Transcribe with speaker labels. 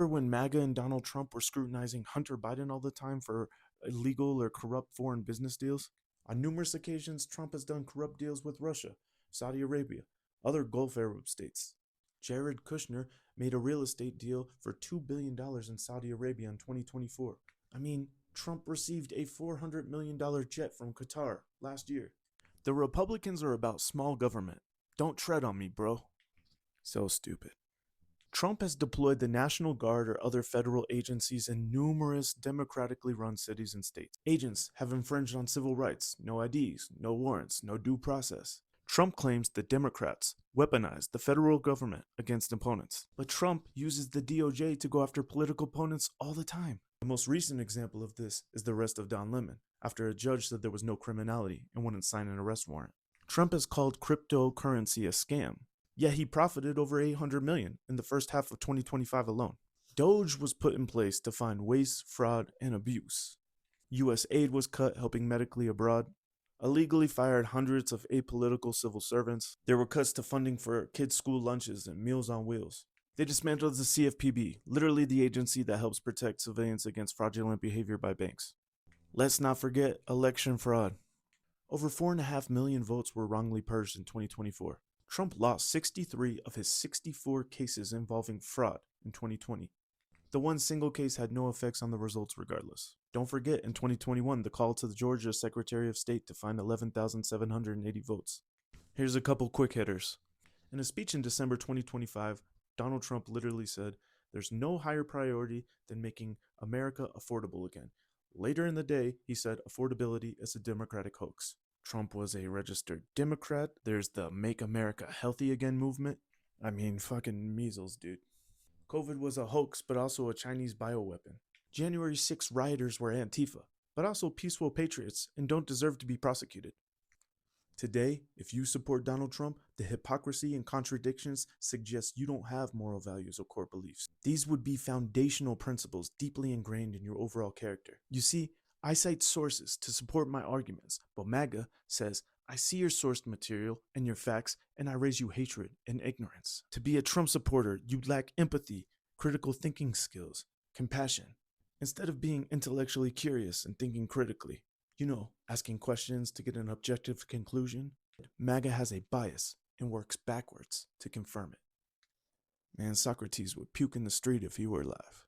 Speaker 1: Remember when MAGA and Donald Trump were scrutinizing Hunter Biden all the time for illegal or corrupt foreign business deals? On numerous occasions, Trump has done corrupt deals with Russia, Saudi Arabia, other Gulf Arab states. Jared Kushner made a real estate deal for $2 billion in Saudi Arabia in 2024. I mean, Trump received a $400 million jet from Qatar last year. The Republicans are about small government. Don't tread on me, bro. So stupid. Trump has deployed the National Guard or other federal agencies in numerous democratically run cities and states. Agents have infringed on civil rights, no IDs, no warrants, no due process. Trump claims the Democrats weaponized the federal government against opponents. But Trump uses the DOJ to go after political opponents all the time. The most recent example of this is the arrest of Don Lemon, after a judge said there was no criminality and wouldn't sign an arrest warrant. Trump has called cryptocurrency a scam, yet he profited over $800 million in the first half of 2025 alone. Doge was put in place to find waste, fraud, and abuse. U.S. aid was cut, helping medically abroad. Illegally fired hundreds of apolitical civil servants. There were cuts to funding for kids' school lunches and Meals on Wheels. They dismantled the CFPB, literally the agency that helps protect civilians against fraudulent behavior by banks. Let's not forget election fraud. Over 4.5 million votes were wrongly purged in 2024. Trump lost 63 of his 64 cases involving fraud in 2020. The one single case had no effects on the results regardless. Don't forget, in 2021, the call to the Georgia Secretary of State to find 11,780 votes. Here's a couple quick hitters. In a speech in December 2025, Donald Trump literally said, "There's no higher priority than making America affordable again." Later in the day, he said affordability is a Democratic hoax. Trump was a registered Democrat. There's the Make America Healthy Again movement. I mean, fucking measles, dude. COVID was a hoax, but also a Chinese bioweapon. January 6 rioters were Antifa, but also peaceful patriots and don't deserve to be prosecuted. Today, if you support Donald Trump, the hypocrisy and contradictions suggest you don't have moral values or core beliefs. These would be foundational principles deeply ingrained in your overall character. You see, I cite sources to support my arguments, but MAGA says, "I see your sourced material and your facts, and I raise you hatred and ignorance." To be a Trump supporter, you lack empathy, critical thinking skills, compassion. Instead of being intellectually curious and thinking critically, asking questions to get an objective conclusion, MAGA has a bias and works backwards to confirm it. Man, Socrates would puke in the street if he were alive.